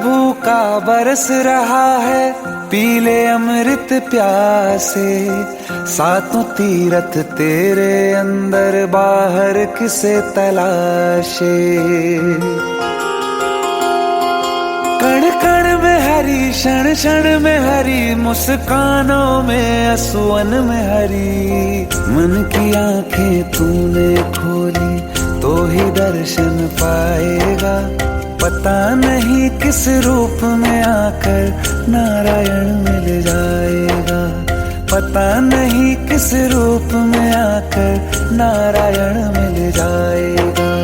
भूखा बरस रहा है, पीले अमृत प्यासे। सातों तीरथ तेरे अंदर, बाहर किसे तलाशे। कण कण में हरी, क्षण क्षण में हरी, मुस्कानों में असुवन में हरी। मन की आंखें तूने खोली तो ही दर्शन पाएगा। पता नहीं किस रूप में आकर नारायण मिल जाएगा। पता नहीं किस रूप में आकर नारायण मिल जाएगा।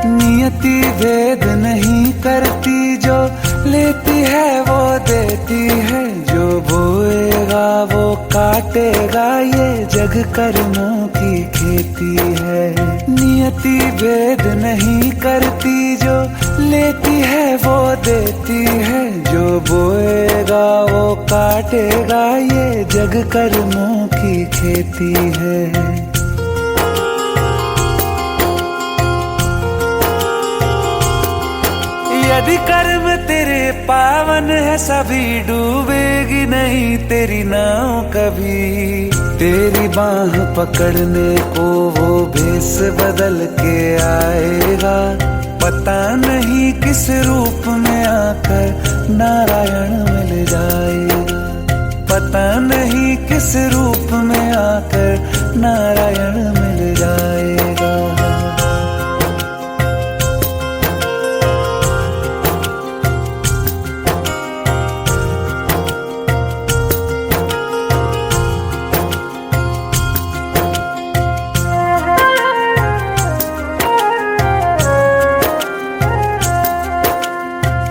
नियति भेद नहीं करती, जो लेती है वो देती है। जो बोएगा वो काटेगा, ये जग कर्मों की खेती है। नियति भेद नहीं करती, जो लेती है वो देती है। जो बोएगा वो काटेगा, ये जग कर्मों की खेती है। यदि कर्म तेरे पावन है, सभी डूबेगी नहीं तेरी नाव कभी। तेरी बाह पकड़ने को वो भेष बदल के आएगा। पता नहीं किस रूप में आकर नारायण मिल जाएगा। पता नहीं किस रूप में आकर नारायण मिल जाएगा।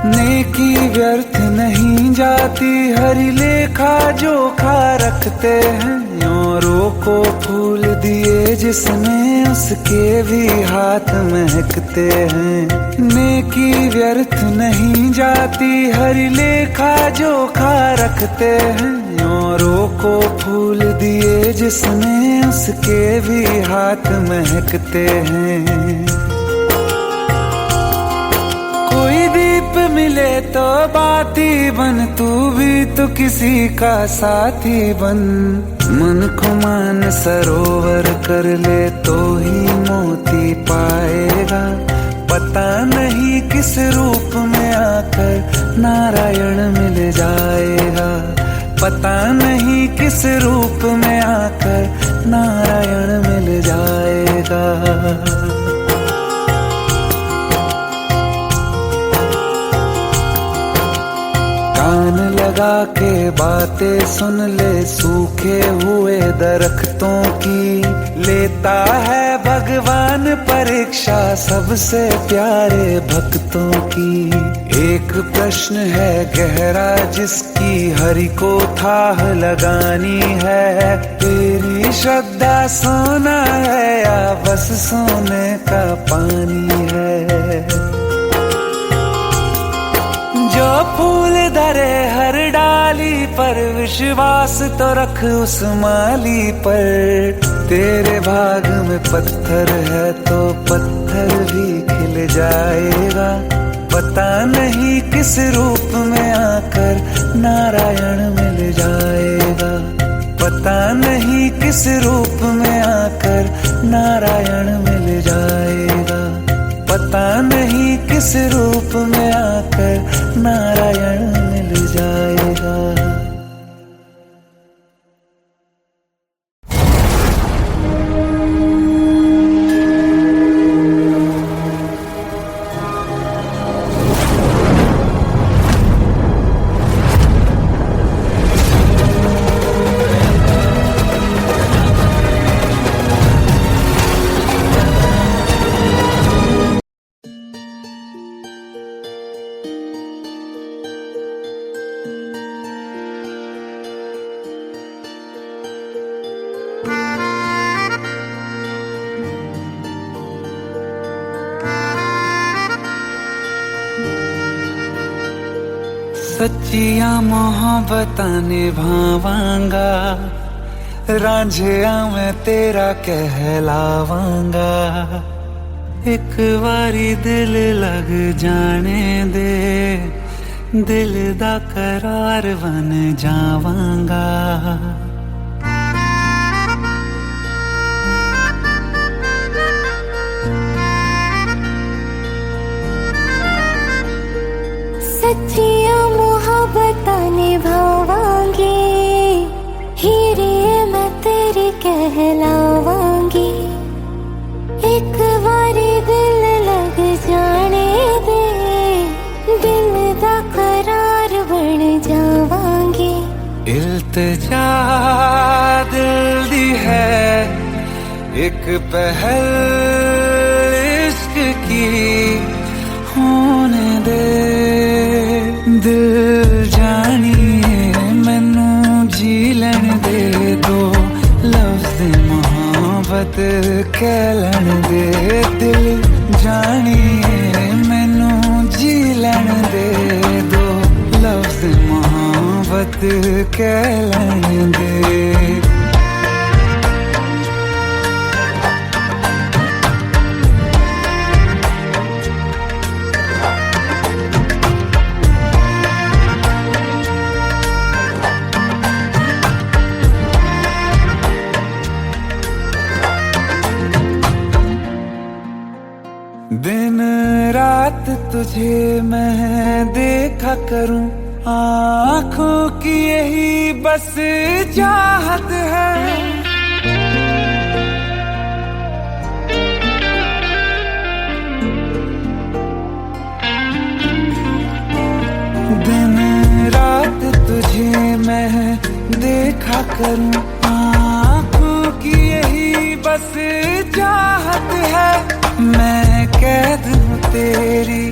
नेकी व्यर्थ नहीं जाती, हरि लेखा जोखा रखते हैं। औरों को फूल दिए जिसने, उसके भी हाथ महकते हैं। नेकी व्यर्थ नहीं जाती, हरि लेखा जोखा रखते हैं। औरों को फूल दिए जिसने, उसके भी हाथ महकते हैं। कोई दीप मिले तो बाती बन, तू भी तो किसी का साथी बन। मन को मान सरोवर कर ले तो ही मोती पाएगा। पता नहीं किस रूप में आकर नारायण मिल जाएगा। पता नहीं किस रूप में आकर नारायण मिल जाएगा। कान लगा के बातें सुन ले, सूखे हुए दरख्तों की। लेता है भगवान परीक्षा सबसे प्यारे भक्तों की। एक प्रश्न है गहरा जिसकी हरि को थाह लगानी है। तेरी श्रद्धा सोना है या बस सोने का पानी है। जो फूल धरे हर डाली पर, विश्वास तो रख उस माली पर। तेरे भाग में पत्थर है तो पत्थर भी खिल जाएगा। पता नहीं किस रूप में आकर नारायण मिल जाएगा। पता नहीं किस रूप में आकर नारायण मिल जाएगा। पता नहीं किस रूप में आकर नारायण मिल जाएगा। सच्चिया मोहब्बतां निभावांगा, रांझिया मैं तेरा कहलावांगा। एक बारी दिल लग जाने दे, दिल दा करार बन जावांगा। सच्चिया मोहब्बतां निभावांगी, हीरे मैं तेरी कहलावांगी। एक बारी दिल लग जाने दे, दिल दा करार बन जावांगी। इल्तिजा दिल दी है एक पहल इश्क की, होने दे दिल जानिए मैनू जी लैण दे। दो लफ्ज़ मोहब्बत कह लैण दे, दिल जानिए मैनू जी लैण दे। दो लफ्ज़ मोहब्बत कह लैण दे। दिन रात तुझे मैं देखा करूं, आँखों की यही बस चाहत है। दिन रात तुझे मैं देखा करूं, आँखों की यही बस चाहत है। मैं कैद हूँ तेरी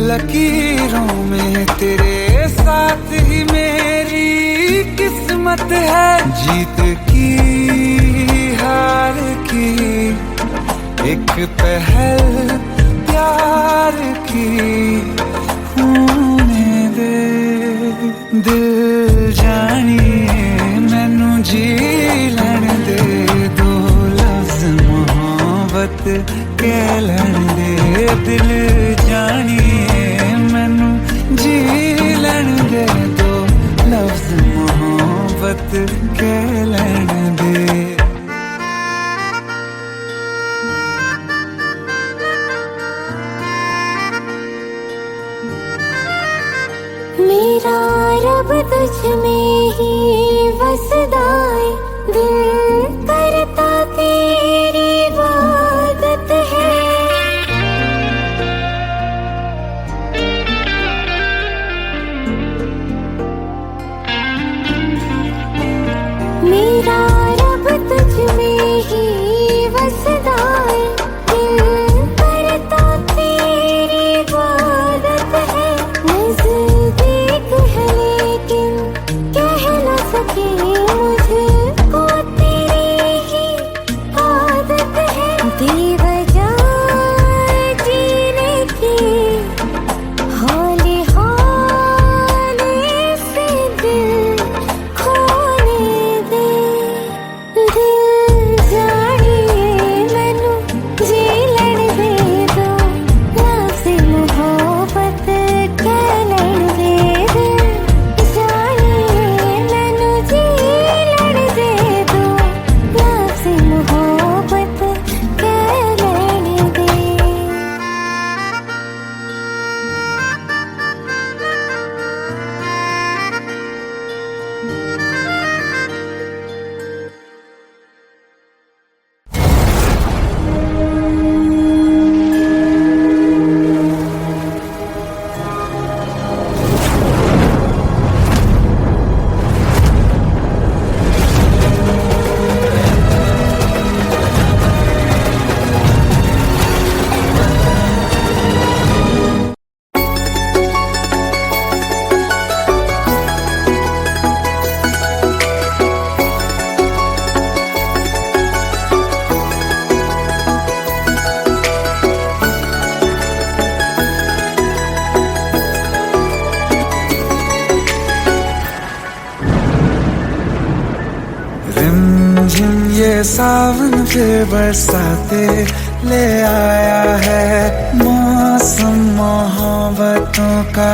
लकीरों में, तेरे साथ ही मेरी किस्मत है। जीत की हार की एक पहल प्यार की, होने दे दिल जानिए मैनू जी लैण दे। दो लफ्ज़ मोहब्बत कह लैण दे, दिल जानिए मैनू जी लैण दे। दो लफ्ज़ मोहब्बत कह लैण दे। मेरा रब तुझ में ही वसदा है, दिल करता तेरी इबादत है। मेरा रब तुझ में ही वसदा है, दिल करता तेरी इबादत है। नज़दीक है लेकिन कह न सके मुझे ये सावन फिर बरसाते ले आया है। मौसम मोहब्बतों का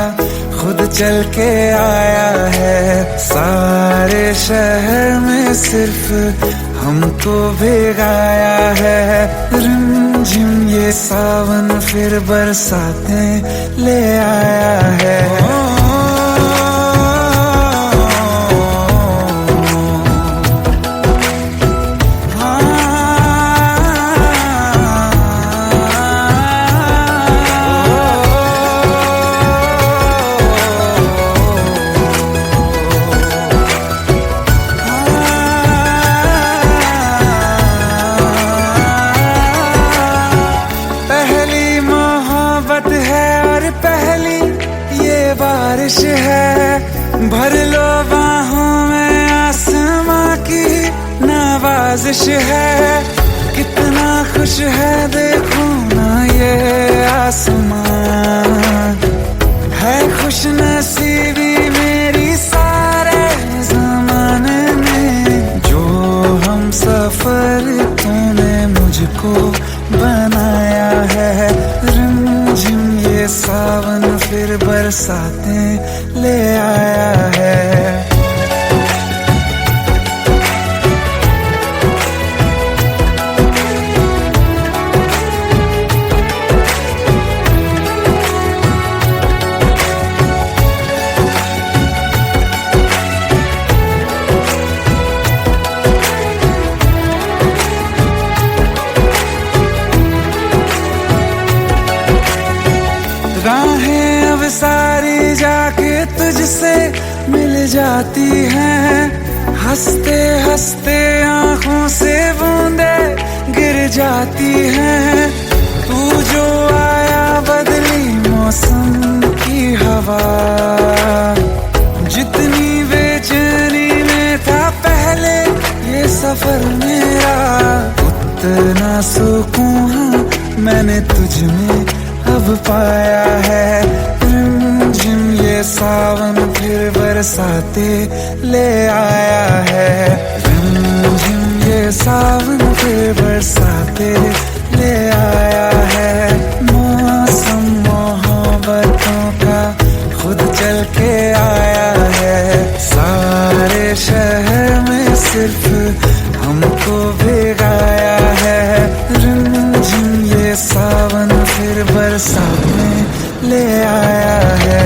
खुद चल के आया है। सारे शहर में सिर्फ हमको भिगाया है। रिमझिम ये सावन फिर बरसाते ले आया है। बारिश है भर लो बाहों में, आसमां की नवाजिश है। कितना खुश है देखो ना ये आसमां, है खुश नसीबी मेरी सारे जमाने में। जो हम सफर तूने मुझको बनाया है। रिमझिम ये सावन फिर बरसाते ले आया है। राहें अब सारी जाके तुझसे मिल जाती हैं। हंसते हंसते आंखों से बूंदे गिर जाती हैं। तू जो आया बदली मौसम की हवा, जितनी बेचैनी में था पहले ये सफर मेरा, उतना सुकून मैंने तुझ में अब पाया है। रिमझिम ये सावन फिर बरसाते ले आया है। रिमझिम ये सावन फिर बरसाते ले आया है। मौसम मोहब्बतों का खुद चल के आया है। सारे शहर में सिर्फ हमको भिगाया है। रिमझिम ये सावन फिर बरसाते ले आया है।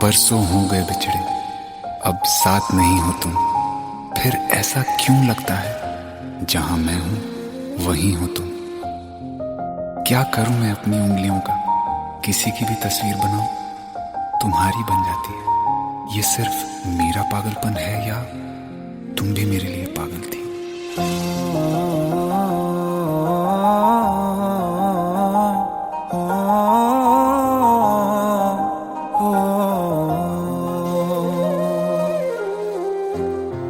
बरसों हो गए बिछड़े, अब साथ नहीं हो तुम। फिर ऐसा क्यों लगता है जहां मैं हूं वहीं हो तुम। क्या करूं मैं अपनी उंगलियों का, किसी की भी तस्वीर बनाऊं तुम्हारी बन जाती है। ये सिर्फ मेरा पागलपन है या तुम भी मेरे लिए पागल थी।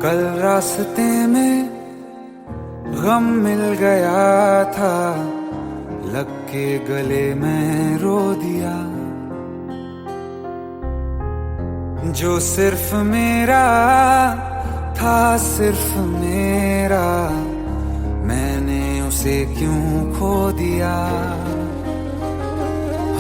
कल रास्ते में गम मिल गया था, लग के गले में रो दिया। जो सिर्फ मेरा था, सिर्फ मेरा, मैंने उसे क्यों खो दिया।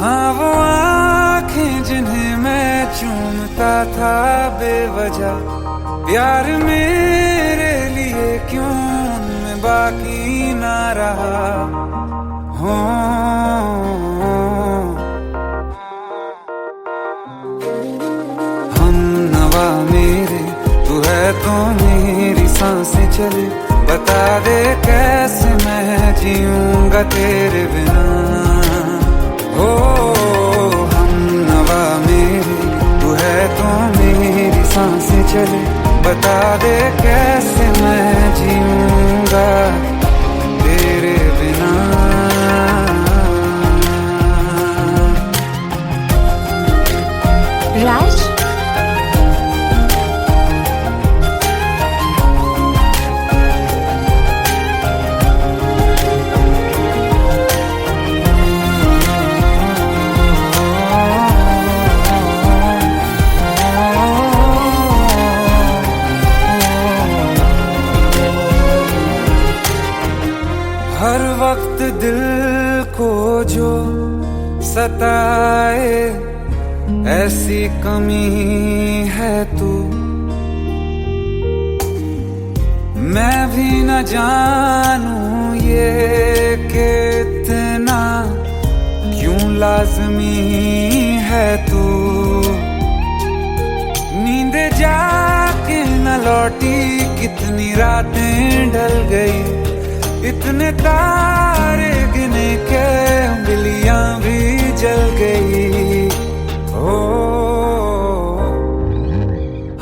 हाँ वो आँखें जिन्हें मैं चूमता था बेवजह, प्यार मेरे लिए क्यों उनमें बाकी ना रहा। हो तो मेरी सांसें चले, बता दे कैसे मैं जीऊंगा तेरे बिना। हो हम नवा मेरे, तू है तो मेरी सांसें चले, बता दे कैसे मैं जीऊंगा तेरे बिना। राज, हर वक्त दिल को जो सताए ऐसी कमी है तू, मैं भी न जानूं ये कि इतना क्यों लाज़मी है तू। नींद जाके न लौटी, कितनी रातें ढल गई, इतने तारे गिने के उंगलियां भी जल गई। ओ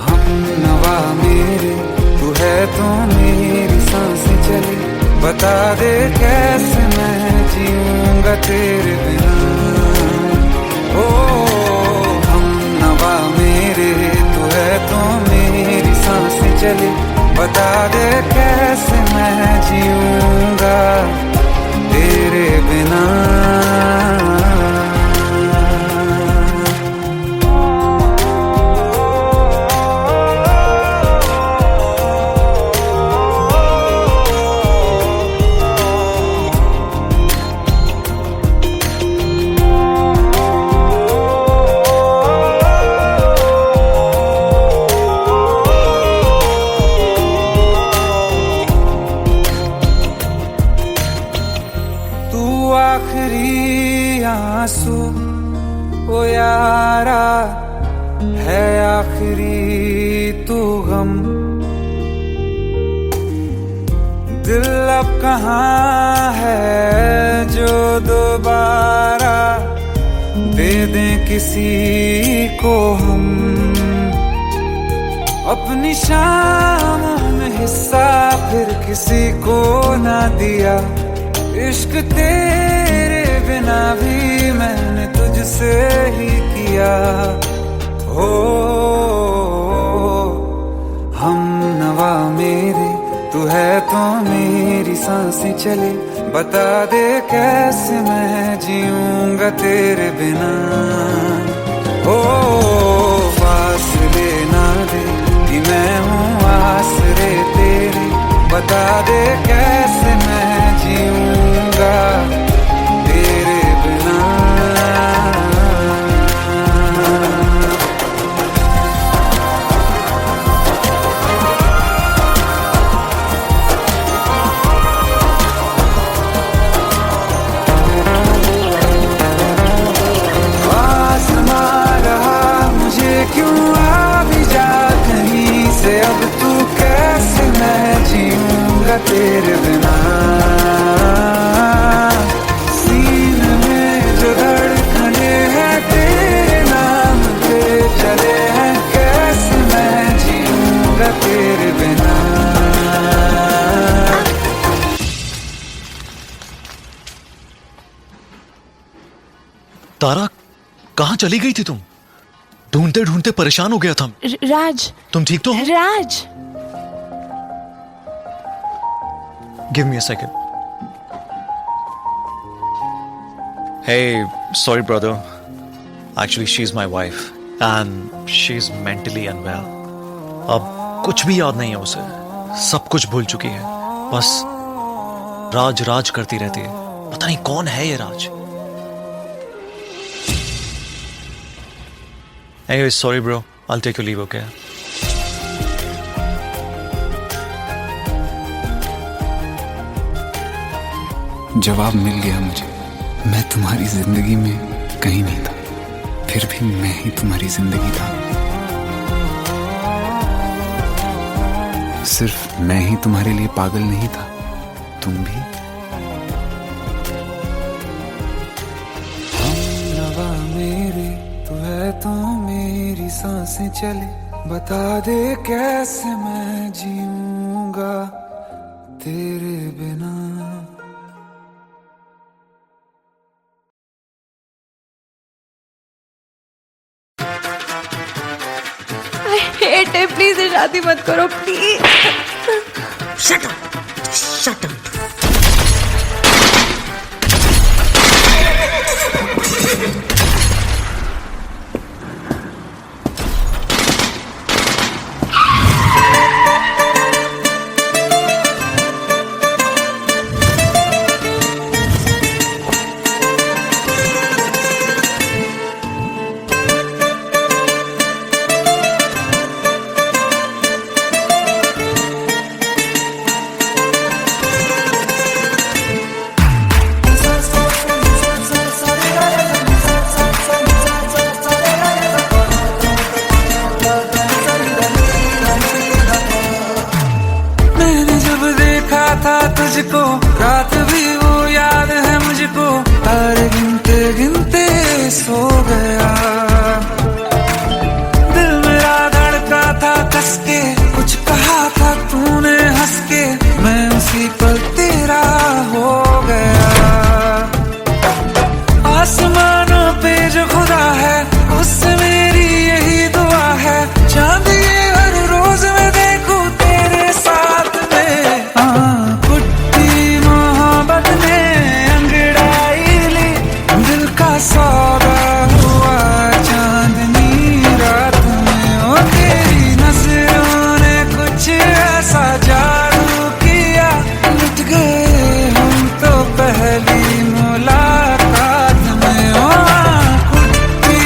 हम नवा मेरे, तू है तो मेरी सांसें चले, बता दे कैसे मैं जीऊंगा तेरे बिना। ओ हम नवा मेरे, तू है तो मेरी सांसें चले, बता दे कैसे मैं जीऊंगा तेरे बिना। आखिरी आंसू ओ यारा है, आखिरी तू गम। दिल अब कहाँ है जो दोबारा दे दें किसी को हम। अपनी शामों में हिस्सा फिर किसी को ना दिया, इश्क तेरे बिना भी मैंने तुझसे ही किया। हो हम नवा मेरे, तू है तो मेरी सांसें चले, बता दे कैसे मैं जीऊंगा तेरे बिना। ओ फासले ना दे कि मैं हूँ आसरे तेरे, बता दे कैसे मैं जीऊंगा तेरे बिना। आसमां रहा मुझे क्यों, आ भी जा कहीं से, अब तू कैसे मैं जीऊंगा तेरे बिना। सीने में जो धड़कने हैं तेरे नाम पे चले हैं, कैसे मैं जीऊंगा तेरे बिना। तारा, कहाँ चली गई थी तुम? ढूंढते ढूंढते परेशान हो गया था। राज, तुम ठीक तो हो? Raj, give me a second. Hey, sorry brother. Actually, she's my wife and she's mentally unwell. अब कुछ भी याद नहीं है उसे, सब कुछ भूल चुकी है, बस राज राज करती रहती है। पता नहीं कौन है ये राज। Anyway, sorry bro. I'll take your leave, okay? जवाब मिल गया मुझे। मैं तुम्हारी जिंदगी में कहीं नहीं था, फिर भी मैं ही तुम्हारी जिंदगी था। सिर्फ मैं ही तुम्हारे लिए पागल नहीं था, तुम भी। हमनवा मेरे तू है तो मेरी सांसें चले, बता दे कैसे मैं जीऊंगा तेरे बिना। हेट है, प्लीज शादी मत करो please. Shut up, shut up. था तुझको रात भी वो याद है मुझको, तारे गिनते गिनते सो गया। दिल मेरा धड़का था कस के, कुछ कहा था तूने हंस के, मैं उसी पल तेरा हो गया। आसमानों पे जो खुदा है उससे मेरी यही दुआ है, चांद ये हर रोज मैं देखूं तेरे साथ में। सौदा हुआ चांदनी रात में, ओ तेरी नजरों ने कुछ ऐसा जादू किया, लुट गए हम तो पहली मुलाकात में। ओ कुट्टी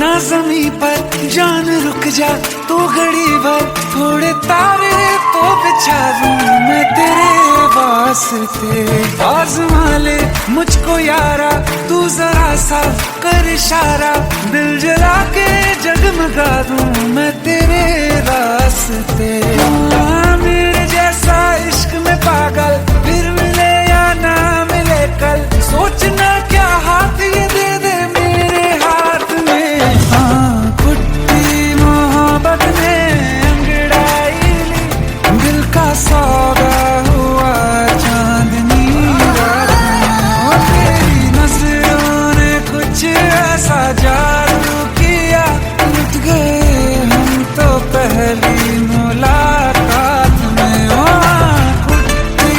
ना ज़मीं पर जान रुक जा तू घड़ी भर, थोड़े तारे तो बिछा दूं मैं तेरे वास्ते। आज़मा ले मुझको यारा तू जरा सा कर इशारा, दिल जला के जगमगा दूं मैं तेरे रास्ते। मेरे जैसा इश्क में पागल फिर मिले या ना मिले कल, सोचना क्या हाथ ये दे दे मेरे हाथ में। कुट्टी मोहब्बत ने अंगड़ाई ली, दिल का सौदा हुआ चांदनी रात में, ओ तेरी नजरों ने कुछ ऐसा जादू किया, लुट गए हम तो पहली मुलाकात में। ओ कुट्टी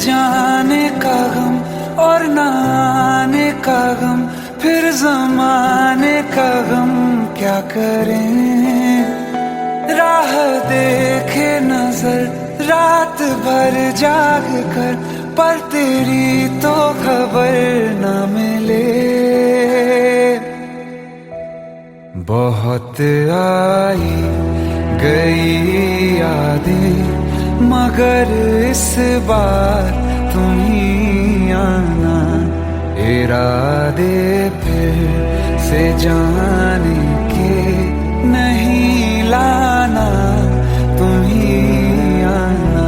जाने का गम और ना आने का गम, फिर जमाने का गम क्या करें। राह देखे नजर रात भर जाग कर, पर तेरी तो खबर न मिले। बहुत आई गई यादें, मगर इस बार तुम ही आना। इरादे फिर से जाने के नहीं लाना, तुम ही आना।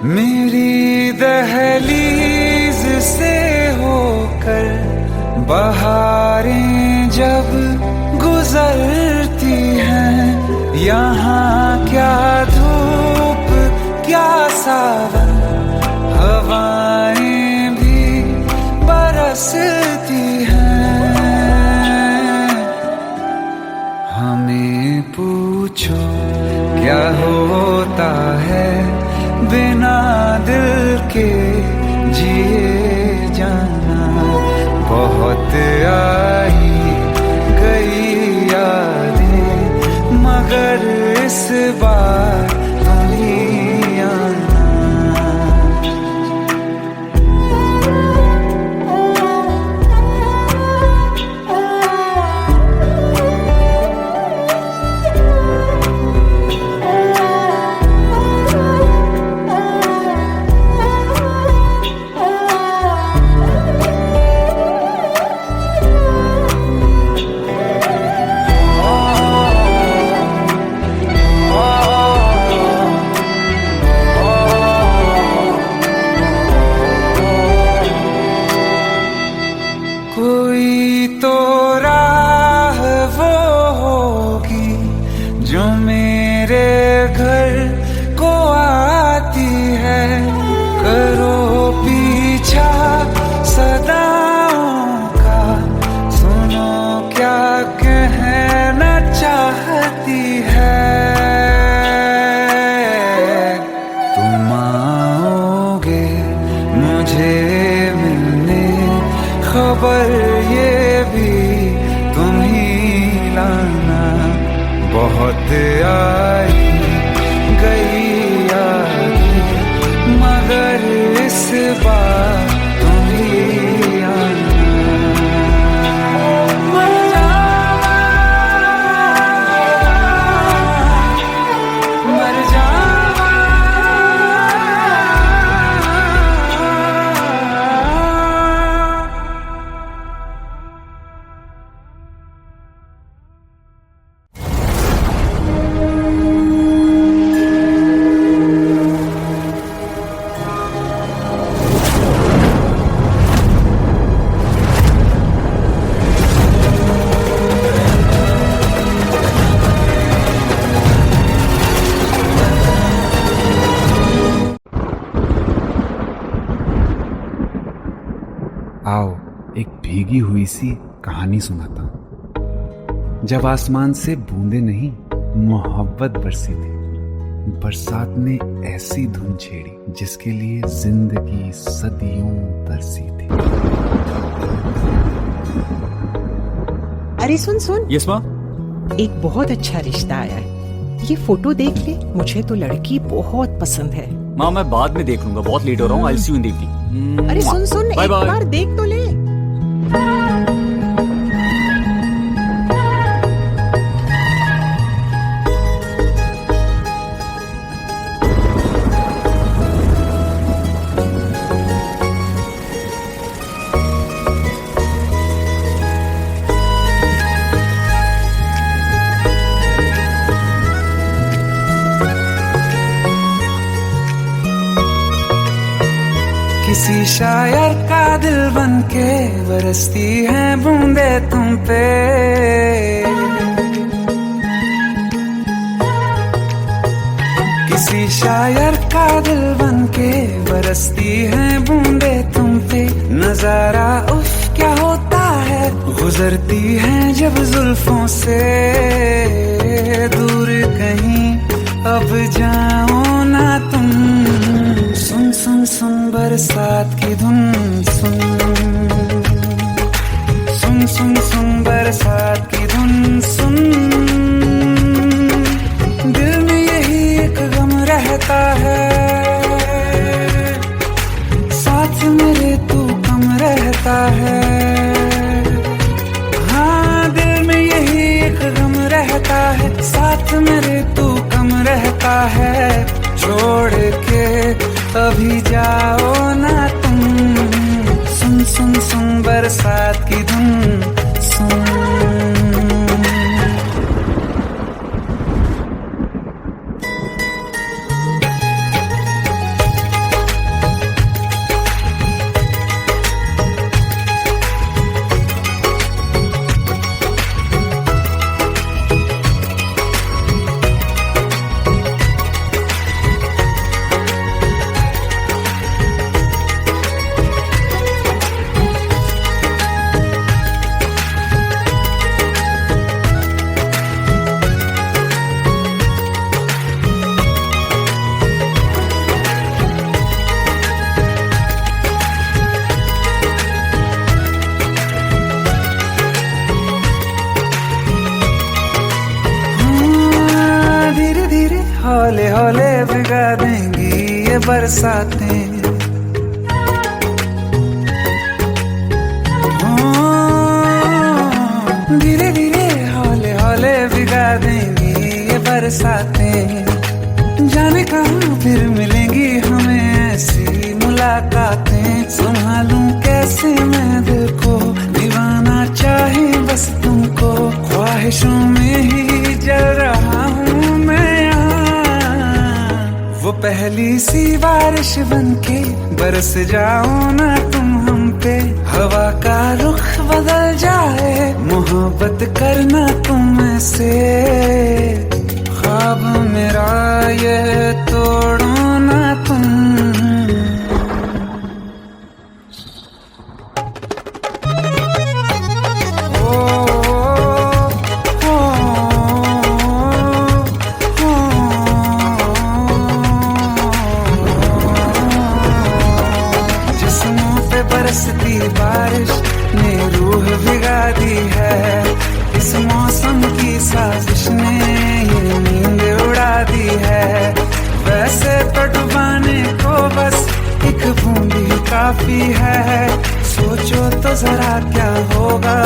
मेरी दहलीज से होकर बहारें जब गुजरती हैं, यहाँ क्या धूप क्या सावन, हवाएं भी बरसती हैं। हमें पूछो क्या होता है बिना दिल के जिए जाना। बहुत आई गई यादें, मगर इस बार तुम ही आना। कोई तो राह वो होगी जो मेरे घर को आती है। करो पीछा सदाओं का, सुनो क्या कहना चाहती है। तुम आओगे मुझे मिलने, खबर ये भी तुम ही लाना। बहुत आई गई यादें, मगर इस बार तुम ही आना। मर जावा, मर जावा। आओ एक भीगी हुई सी कहानी सुनाता हूं। जब आसमान से बूंदे नहीं मोहब्बत बरसी थी, बरसात ने ऐसी धुन छेड़ी जिसके लिए जिंदगी सदियों तरसी थी। अरे सुन सुन, यस माँ। एक बहुत अच्छा रिश्ता आया है, ये फोटो देख ले। मुझे तो लड़की बहुत पसंद है। माँ मैं बाद में देख लूंगा, बहुत लेट हो रहा हूँ। आई सी यू इन द इवनिंग। अरे सुन सुन, बाय एक बाय। बार देख तो ले। किसी शायर का दिल बन के बरसती है बूंदे तुम पे। किसी शायर का दिल बन के बरसती है बूंदे तुम पे। नजारा उफ क्या होता है, गुजरती है जब जुल्फों से। दूर कहीं अब जाओ ना तुम, सुन सुन सुन बरसात की धुन। सुन सुन सुन सुन बरसात की धुन। सुन दिल में यही एक गम रहता है, साथ मेरे तू कम रहता है। हाँ दिल में यही एक गम रहता है, साथ मेरे तू कम रहता है। छोड़ के अभी जाओ ना तुम, सुन सुन सुन बरसात की धुन। सुन हौले हौले भिगा देंगी ये बरसातें। धीरे धीरे हौले हौले भिगा देंगी ये बरसातें। जाने कहाँ फिर मिलेंगी हमें ऐसी मुलाकातें। संभालूं कैसे मैं दिल को, दीवाना चाहे बस तुमको। ख्वाहिशों में ही जल रहा हूँ मैं यहाँ। वो पहली सी बारिश बनके बरस जाओ ना तुम हम पे। हवा का रुख बदल जाए, मोहब्बत करना तुम से। ख्वाब मेरा ये तोड़ो ना तुम। बरसती बारिश ने रूह भिगा दी है। इस मौसम की साजिश ने ये नींद उड़ा दी है। वैसे तो डुबाने को बस एक बूंद ही काफी है। सोचो तो जरा क्या होगा,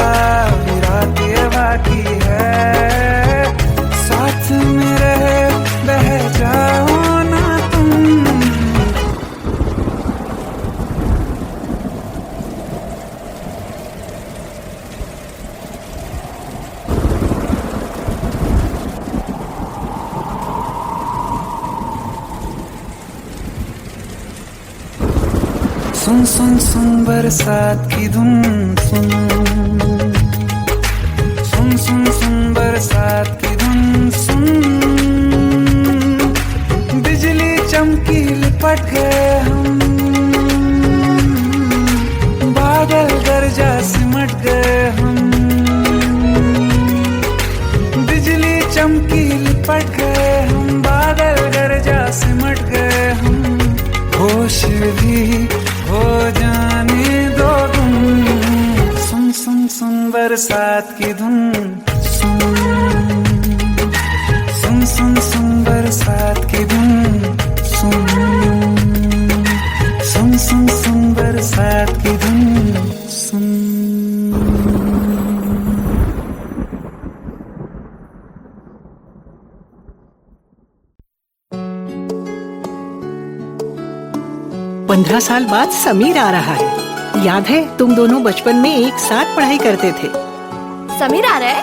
रात ये बाकी है। साथ मेरे बह जाओ ना तुम। सुन सुन सुन बरसात की धुन। सुन सुन सुन सुन बरसात की धुन। सुन बिजली चमकी लिपट गए हम, बादल गरजा सिमट गए हम। बिजली चमकी लिपट गए हम, बादल गरजा सिमट गए हम। होश भी हो जाने दो तुम, सुन सुन सुन बरसात की धुन। सुन सुन सुन सुन बरसात की धुन। सुन सुन सुन सुन बरसात की धुन। सुन पंद्रह साल बाद समीर आ रहा है। याद है तुम दोनों बचपन में एक साथ पढ़ाई करते थे। समीर आ रहा है?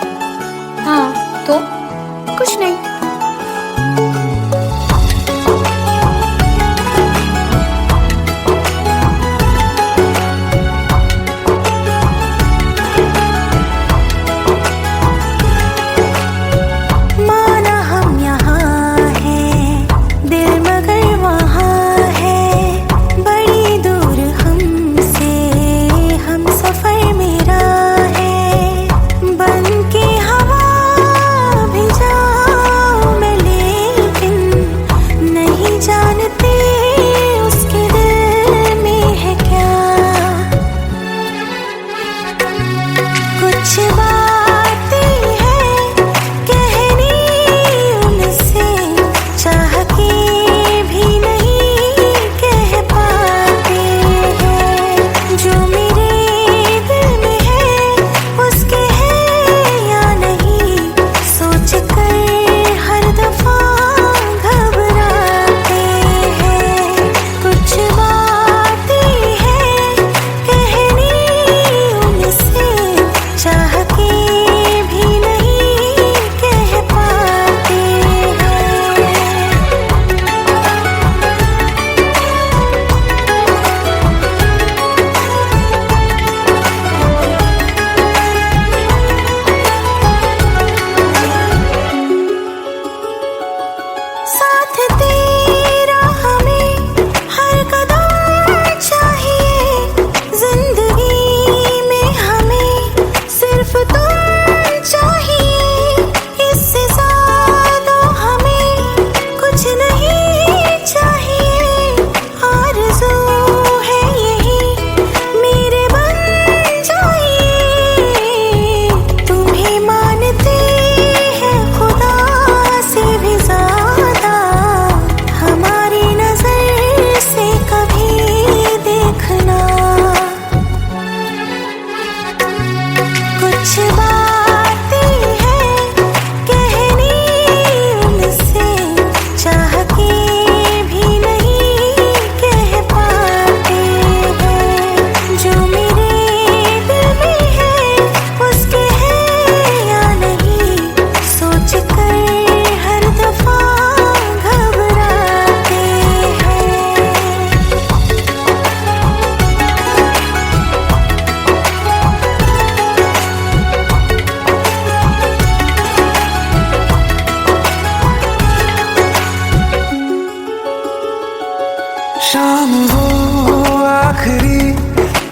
हाँ तो कुछ नहीं।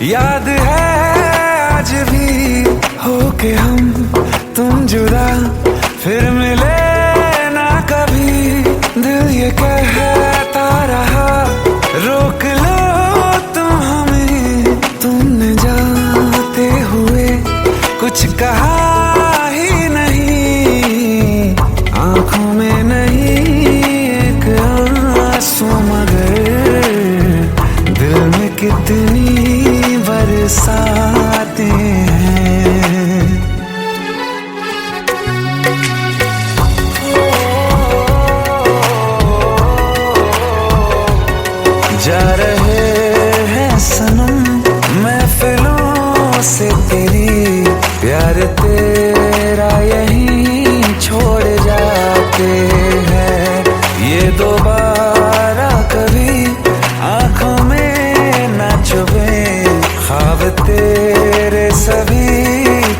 याद है आज भी होके हम तुम जुदा, फिर मिले ना कभी। दिल ये कहता रहा रोक लो तुम हमें, तुमने जाते हुए कुछ कहा ही नहीं। आंखों में नहीं एक आंसू मगर दिल में कितनी बरसाते हैं। जा रहे हैं सनम महफिलों से तेरी, प्यार तेरा यहीं छोड़ जाते हैं। ये दोबारा कभी आंखों में ना चुभे, ख्वाब तेरे सभी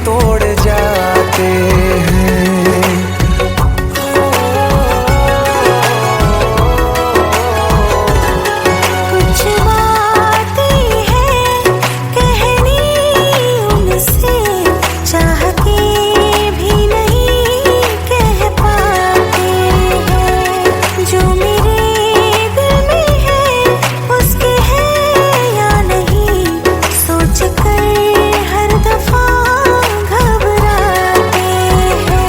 तोड़ जाते हैं। कुछ बातें हैं कहनी उनसे, चाह के भी नहीं कह पाते हैं। जो मेरे दिल में है उसके है या नहीं, सोच कर हर दफा घबराते हैं।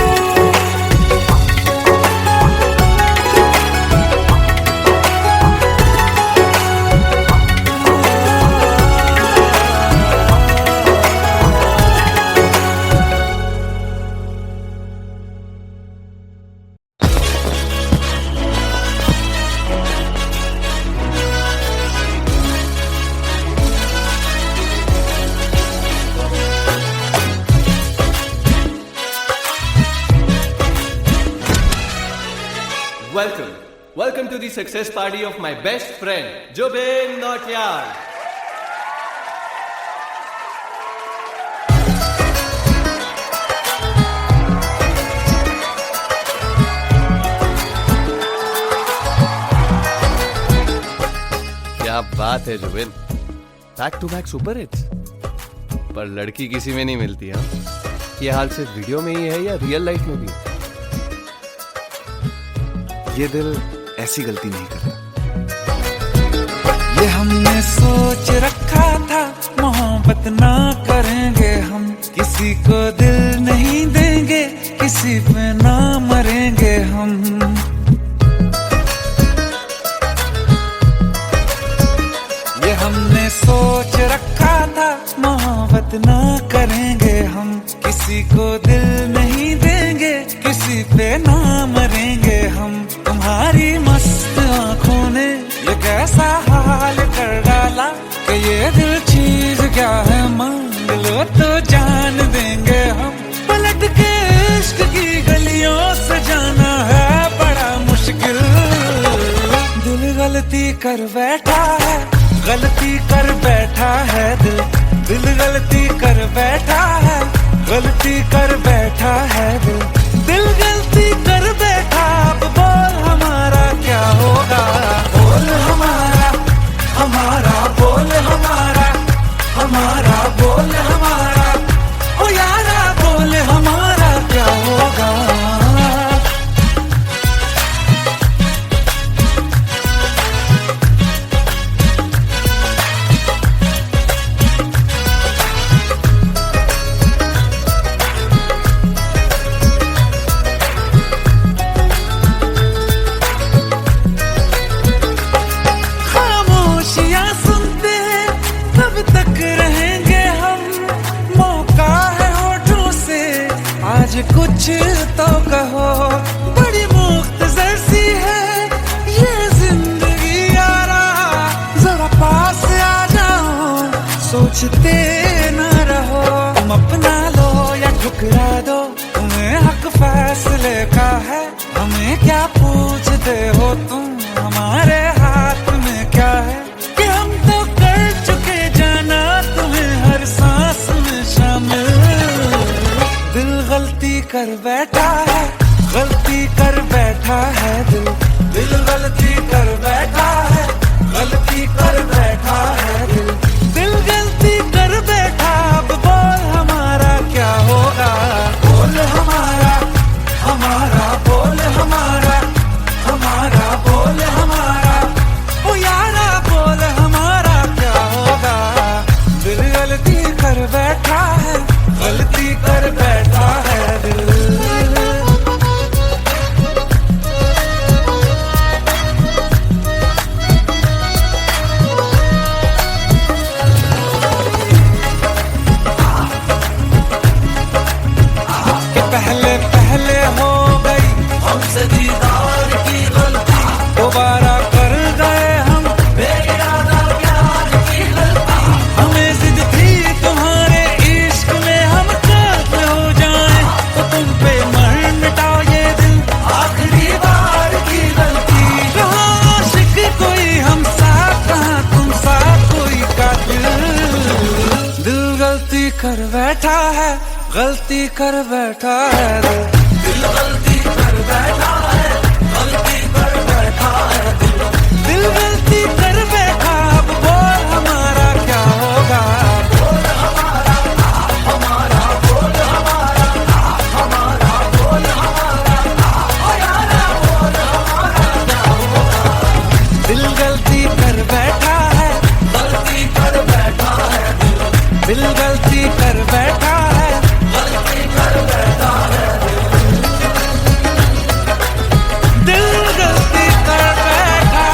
Welcome to the success party of my best friend, Jobin Notyard. क्या बात है Zubeen, back to back super hits. पर लड़की किसी में नहीं मिलती। हाँ, ये हाल सिर्फ वीडियो में ही है या रियल लाइफ में भी? ये दिल ऐसी गलती नहीं करता। ये हमने सोच रखा था मोहब्बत ना करेंगे हम, किसी को दिल नहीं देंगे, किसी पे ना मरेंगे हम। ये हमने सोच रखा था मोहब्बत ना करेंगे हम, किसी को दिल नहीं देंगे, किसी पे ना मरेंगे हम। तुम्हारी मस्त आंखों ने ये कैसा हाल कर डाला कि ये दिल चीज क्या है, मांग लो तो जान देंगे हम। पलट के इश्क की गलियों से जाना है बड़ा मुश्किल। दिल गलती कर बैठा है, गलती कर बैठा है दिल। दिल गलती कर बैठा है, गलती कर बैठा है दिल। दिल गलती कर बैठा, अब बोल हमारा क्या होगा। बोल हमारा, हमारा बोल हमारा, हमारा बोल हमारा, ओ यारा बोल हमारा क्या होगा। कुछ तो कहो, बड़ी मुख्तसर सी है ये जिंदगी यारा। जरा पास आ जाओ, सोचते न रहो। तुम अपना लो या ठुकरा दो, तुम्हें हक फैसले का है। हमें क्या पूछते हो तुम, हमारे हाथ में क्या है कि हम तो कर चुके जाना तुम्हें हर सांस में शामिल। दिल गलती कर बैठा है, गलती कर बैठा है दिल। दिल गलती कर बैठा है, गलती कर बैठा है दिल। दिल गलती गलती कर बैठा है दिल गलती कर बैठा है, गलती कर बैठा है दिल गलती कर बैठा। अब बोल हमारा क्या होगा, बोल हमारा हमारा, बोल हमारा हमारा, बोल हमारा ओ यारा, बोल हमारा क्या होगा। दिल गलती कर बैठा है, गलती कर बैठा है दिल गलती कर बैठा है, गलती कर बैठा है दिल गलती कर बैठा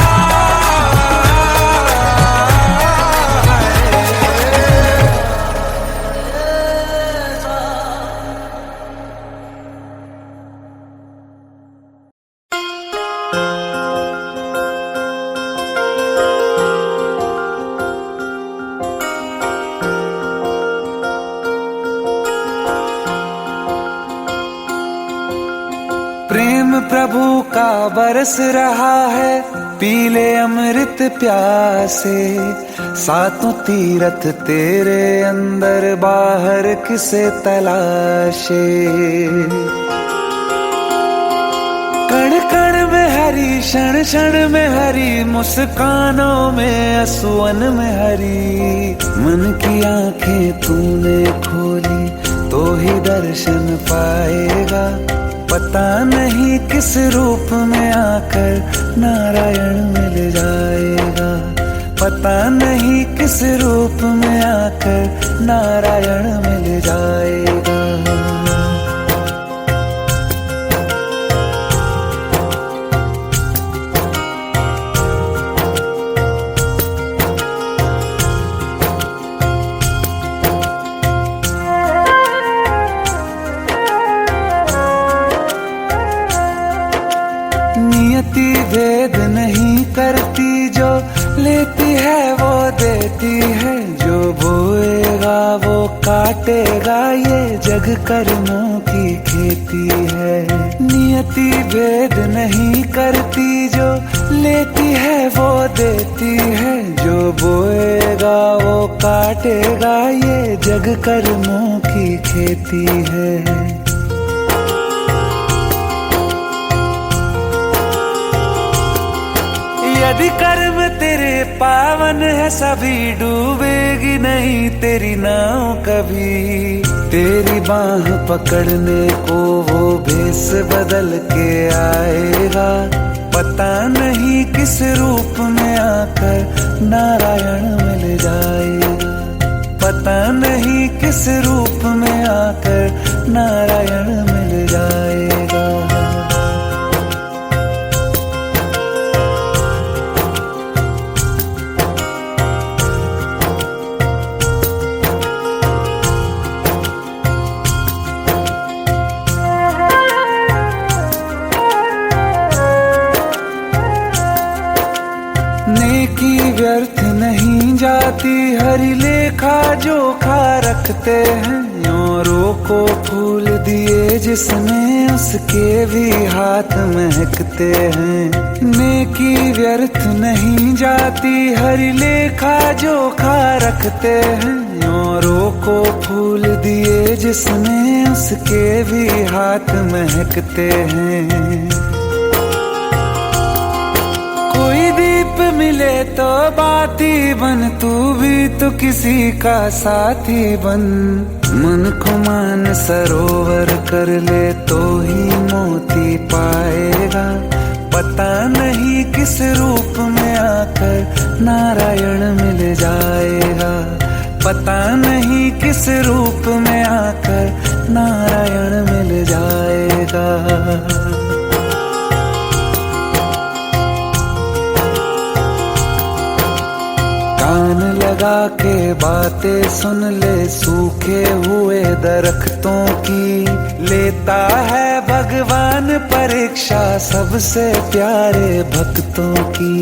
प्रेम प्रभु का बरस रहा है, पीले अमृत प्यासे। सातों तीरथ तेरे अंदर बाहर किसे तलाशे। कण कण में हरी, क्षण क्षण में हरी, मुस्कानों में असुवन में हरी। मन की आंखें तूने खोली तो ही दर्शन पाएगा। पता नहीं किस रूप में आकर नारायण मिल जाएगा। पता नहीं किस रूप में आकर नारायण मिल जाएगा। नियति भेद नहीं करती, जो लेती है वो देती है। जो बोएगा वो काटेगा, ये जग कर्मों की खेती है। नियति भेद नहीं करती, जो लेती है वो देती है। जो बोएगा वो काटेगा, ये जग कर्मों की खेती है। यदि कर्म तेरे पावन है, सभी डूबेगी नहीं तेरी नाव कभी। तेरी बाह पकड़ने को वो भेष बदल के आएगा। पता नहीं किस रूप में आकर नारायण मिल जाएगा। पता नहीं किस रूप में आकर नारायण मिल जाएगा। नेकी व्यर्थ नहीं जाती, हरि लेखा जोखा रखते हैं। औरों को फूल दिए जिसने, उसके भी हाथ महकते हैं। नेकी व्यर्थ नहीं जाती, हरि लेखा जोखा रखते हैं। औरों को फूल दिए जिसने, उसके भी हाथ महकते हैं। कोई दीप मिले तो बाती बन, तू भी तो किसी का साथी बन। मन को मान सरोवर कर ले तो ही मोती पाएगा। पता नहीं किस रूप में आकर नारायण मिल जाएगा। पता नहीं किस रूप में आकर नारायण मिल जाएगा। कान लगा के बातें सुन ले सूखे हुए दरख्तों की। लेता है भगवान परीक्षा सबसे प्यारे भक्तों की।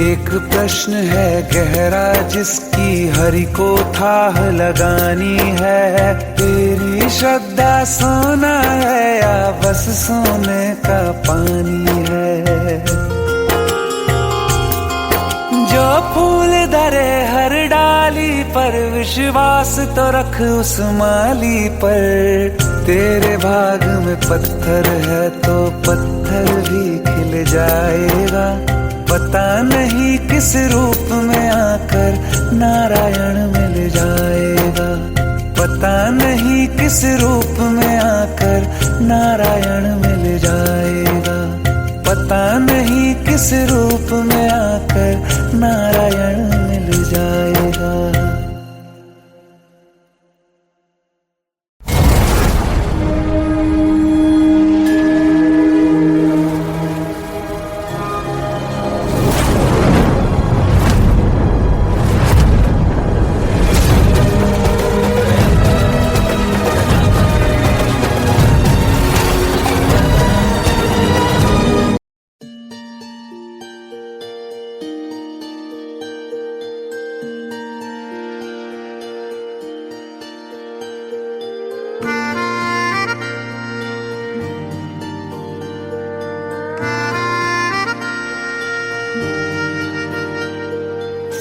एक प्रश्न है गहरा जिसकी हरि को थाह लगानी है। तेरी श्रद्धा सोना है या बस सोने का पानी है। जो फूल धरे हर डाली पर विश्वास तो रख उस माली पर, तेरे भाग में पत्थर है तो पत्थर भी खिल जाएगा। पता नहीं किस रूप में आकर नारायण मिल जाएगा। पता नहीं किस रूप में आकर नारायण मिल जाएगा। पता नहीं किस रूप में आकर नारायण मिल जाएगा।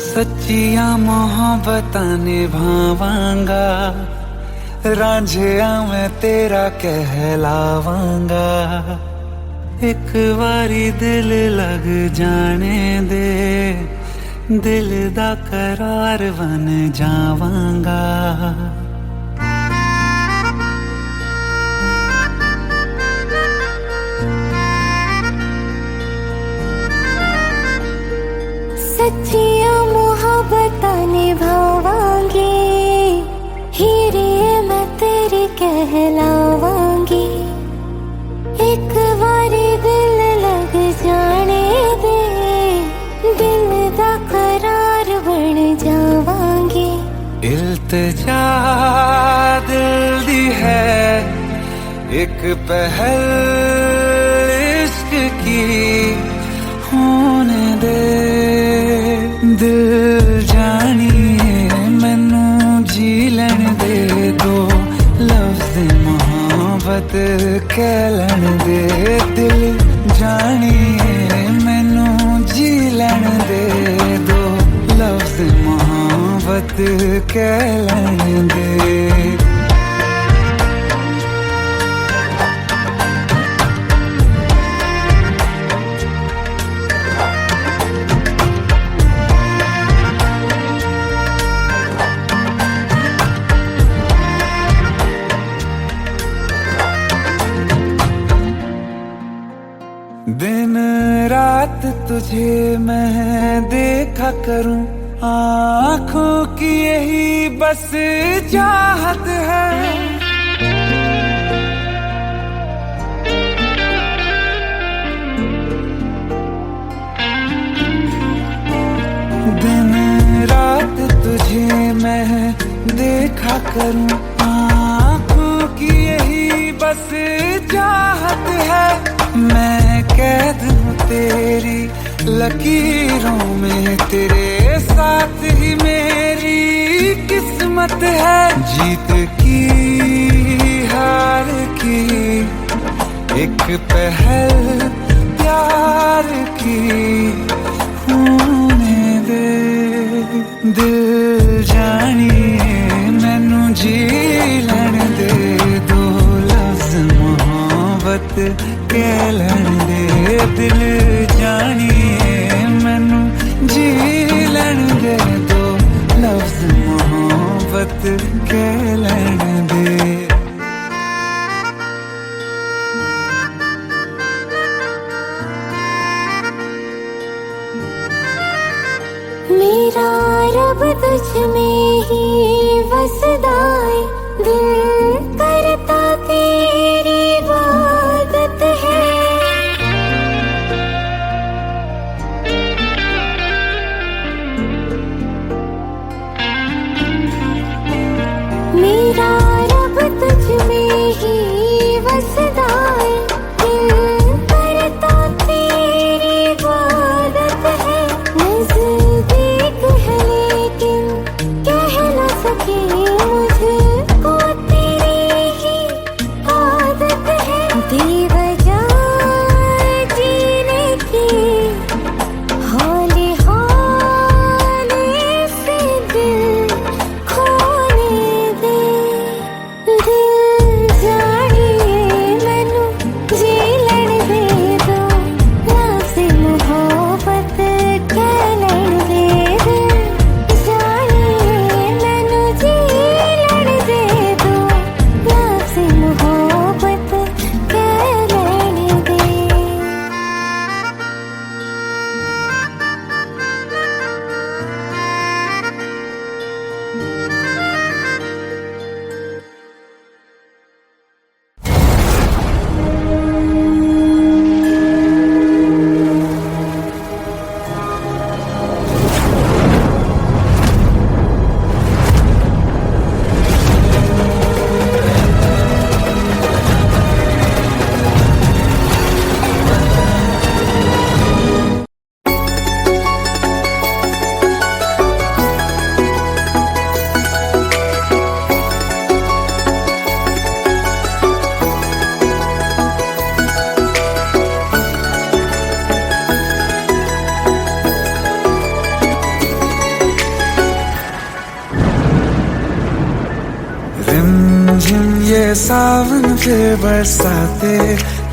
सच्चिया मोहब्बतां निभावांगा, रांझिया मैं तेरा कहलावांगा। एक बारी दिल लग जाने दे, दिल दा करार बन जावांगा। सच्चिया मोहब्बतां निभावांगी, हीरे मैं तेरी कहलावांगी। एक बारी दिल लग जाने दे, दिल दा करार बन जावांगी। इल्तिजा दिल दी है एक पहल इश्क की, होने दे दिल जानिए मैनू जी लैन दे। दो लफ्ज़ मोहब्बत कह लैन दे, दिल जानिए मैनू जी लैन दे। दो लफ्ज़ मोहब्बत कह लैन दे। दिन रात तुझे मैं देखा करूं, आँखों की यही बस चाहत है। दिन रात तुझे मैं देखा करूं, आँखों की यही बस चाहत है। मैं कैद हूँ तेरी लकीरों में, तेरे साथ ही मेरी किस्मत है। जीत की हार की एक पहल प्यार की, होने दे दिल जानिए मैनू जी लैन दे। दो लफ्ज़ मोहब्बत कह लैन दे, दिल जानिए मैनू जी लैन दे। दो लफ्ज़ मोहब्बत कह लैन दे। मेरा रब तुझ में ही वसदा है, दिल करता तेरी इबादत है। मेरा रब तुझ में ही वसदा है, दिल करता तेरी इबादत है। नज़दीक है लेकिन कह न ये सावन फिर बरसाते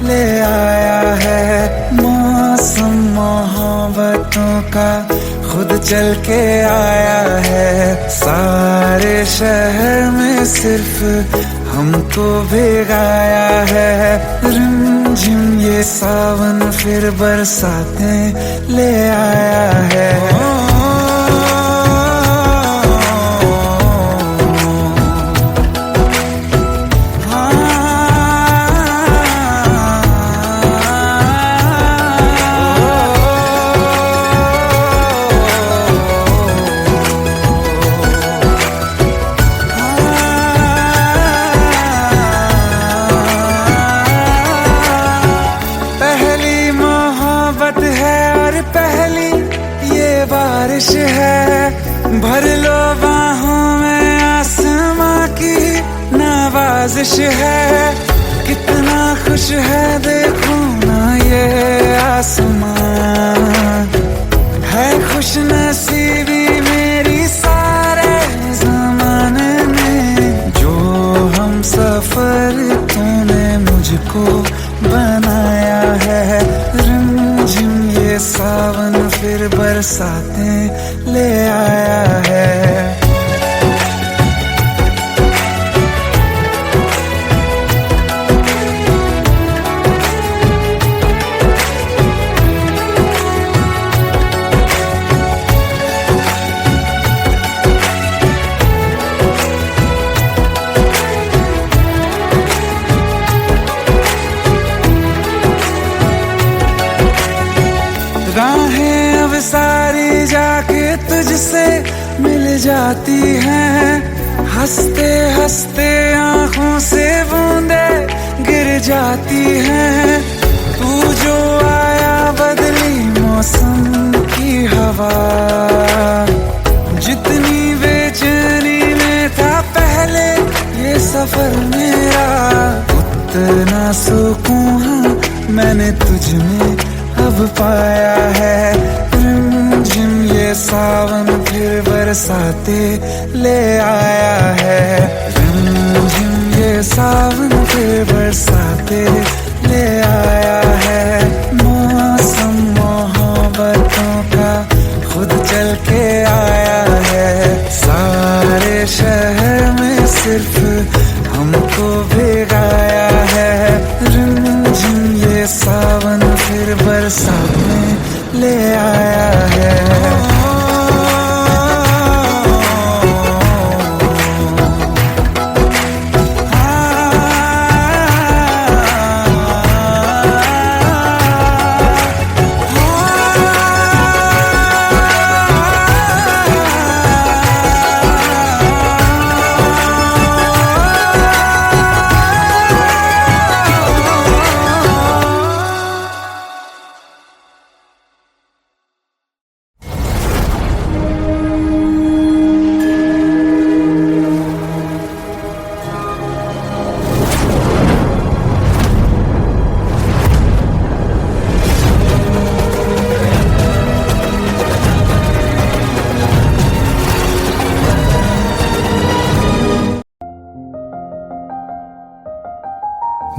ले आया है। मौसम मोहब्बतों का खुद चल के आया है। सारे शहर में सिर्फ हमको भिगाया है। रिमझिम ये सावन फिर बरसाते ले आया है। बारिश है भर लो बाहों में, आसमां की नवाजिश है। कितना खुश है देखो ना ये आसमां, है खुश नसीबी मेरी सारे ज़माने में। जो हम सफर तूने मुझको बनाया है। रिमझिम ये सावन फिर बरसाते ले आया है। राहें अब सारी जाके तुझसे मिल जाती हैं। हंसते हंसते आंखों से बूंदे गिर जाती हैं। तू जो आया बदली मौसम की हवा, जितनी बेचैनी में था पहले ये सफर मेरा, उतना सुकून मैंने तुझ में अब पाया है। रिमझिम ये सावन फिर बरसाते ले आया है। रिमझिम ये सावन फिर बरसाते ले आया है। मौसम मोहब्बतों का खुद चल के आया है। सारे शहर में सिर्फ हमको भिगाया है। रिमझिम ये सावन फिर बरसाते ले आया है।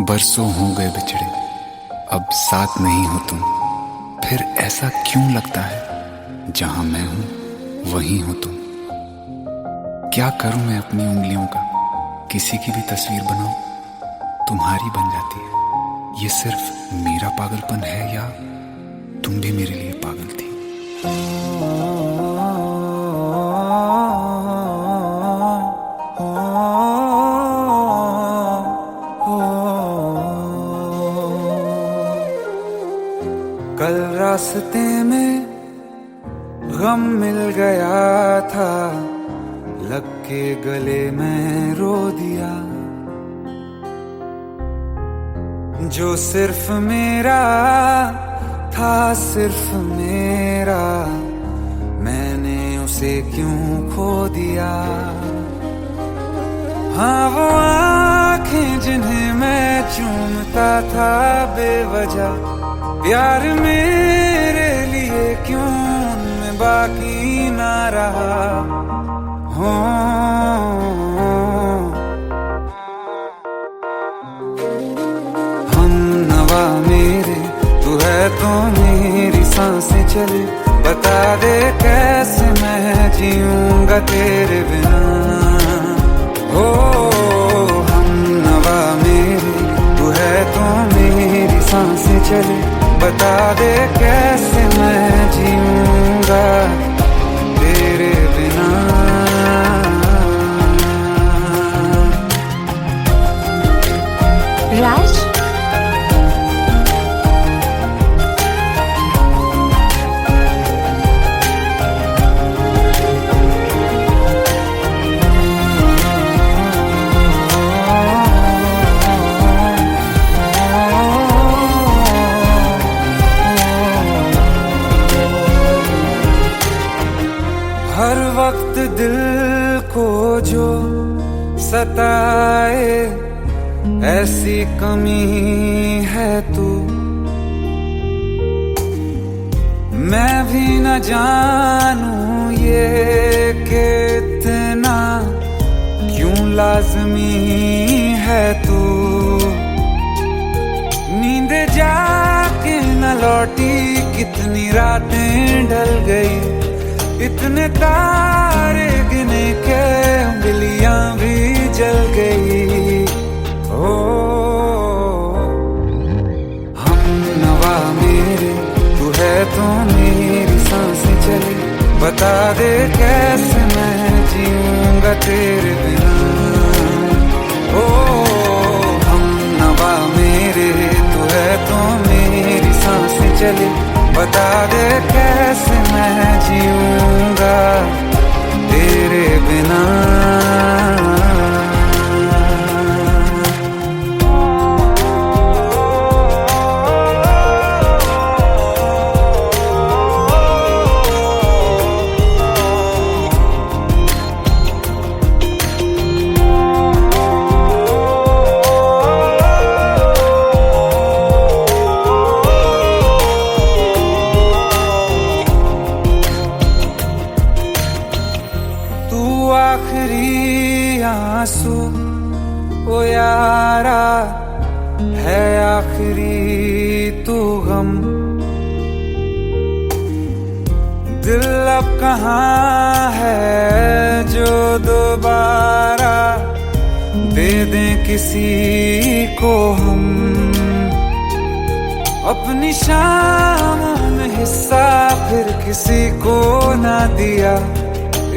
बरसों हो गए बिछड़े, अब साथ नहीं हो तुम। फिर ऐसा क्यों लगता है जहां मैं हूं वहीं हो तुम। क्या करूं मैं अपनी उंगलियों का, किसी की भी तस्वीर बनाऊं तुम्हारी बन जाती है। ये सिर्फ मेरा पागलपन है या तुम भी मेरे लिए पागल थी। कल रास्ते में गम मिल गया था, लग के गले में रो दिया। जो सिर्फ मेरा था, सिर्फ मेरा, मैंने उसे क्यों खो दिया। हाँ वो आँखें जिन्हें मैं चूमता था बेवजह, प्यार मेरे लिए क्यों उनमें बाकी ना रहा हो। तो मेरी सांसें चले, बता दे कैसे मैं जीऊंगा तेरे बिना। हो हम नवा मेरे, तू है तो मेरी सांसें चले, बता दे कैसे मैं जीऊंगा तेरे बिना। राज, हर वक्त दिल को जो सताए ऐसी कमी है तू, मैं भी न जानूं ये कि इतना क्यों लाज़मी है तू। नींद जाके न लौटी, कितनी रातें ढल गई, इतने तारे गिने के उंगलियां भी जल गई। ओ हम नवा मेरे, तू है तो मेरी सांसें चले, बता दे कैसे मैं जीऊंगा तेरे बिना। ओ हम नवा मेरे, तू है तो मेरी सांसें चले, बता दे कैसे मैं जीऊंगा तेरे बिना। आखिरी आंसू ओ यारा है, आखिरी तू गम। दिल अब कहाँ है जो दोबारा दे दें किसी को हम। अपनी शामों में हिस्सा फिर किसी को ना दिया,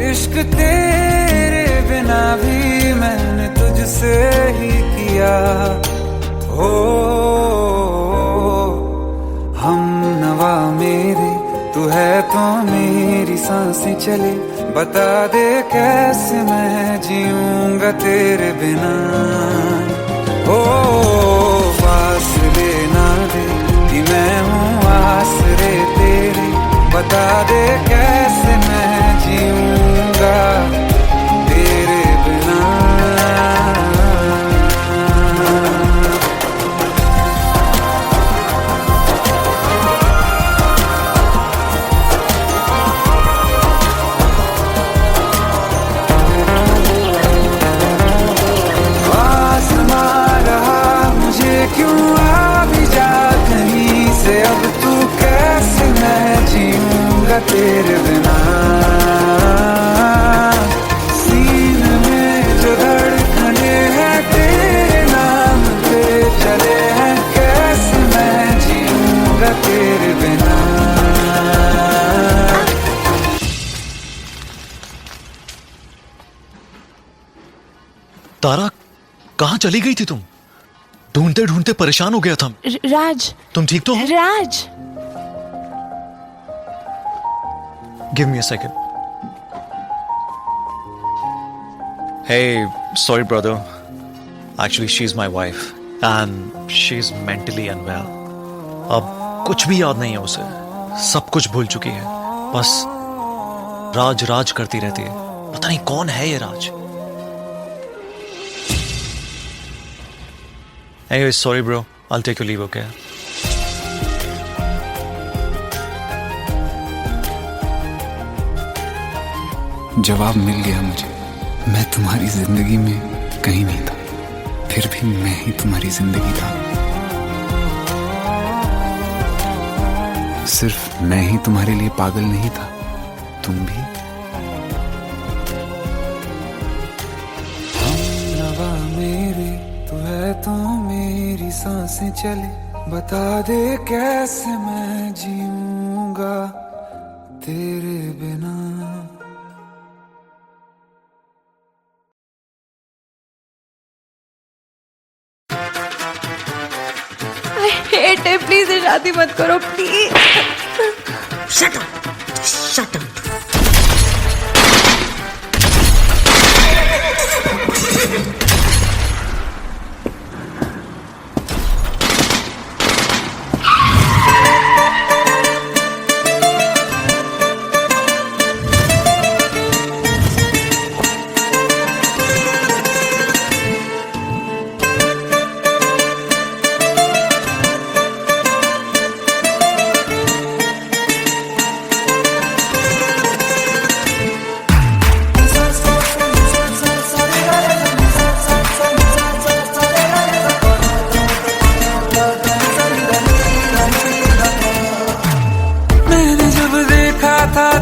इश्क तेरे बिना भी मैंने तुझसे ही किया। हो हम नवा मेरे, तू है तो मेरी सांसें चले, बता दे कैसे मैं जीऊंगा तेरे बिना। ओ फासले ना दे कि मैं हूँ आसरे तेरे, बता दे कैसे मैं जीऊंगा तेरे बिना। आसमां रहा मुझे क्यों, आ भी जा कहीं से, अब तू कैसे मैं जीऊंगा तेरे बिना। सीने में जो धड़कने हैं तेरे नाम पे चले हैं, कैसे मैं जीऊंगा तेरे बिना। तारा, कहाँ चली गई थी तुम? ढूंढते ढूंढते परेशान हो गया था। राज, तुम ठीक तो हो? Raj, give me a second. Hey, sorry brother. Actually, she's my wife and she's mentally unwell. अब कुछ भी याद नहीं है उसे, सब कुछ भूल चुकी है, बस राज राज करती रहती है। पता नहीं कौन है ये राज। Anyway, sorry bro. I'll take your leave, okay? जवाब मिल गया मुझे। मैं तुम्हारी जिंदगी में कहीं नहीं था, फिर भी मैं ही तुम्हारी जिंदगी था। सिर्फ मैं ही तुम्हारे लिए पागल नहीं था, तुम भी। हमनवा मेरे तू है तो मेरी सांसें चले, बता दे कैसे मैं जीऊंगा तेरे बिना। हेट है, प्लीज शादी मत करो please. Shut up, shut up.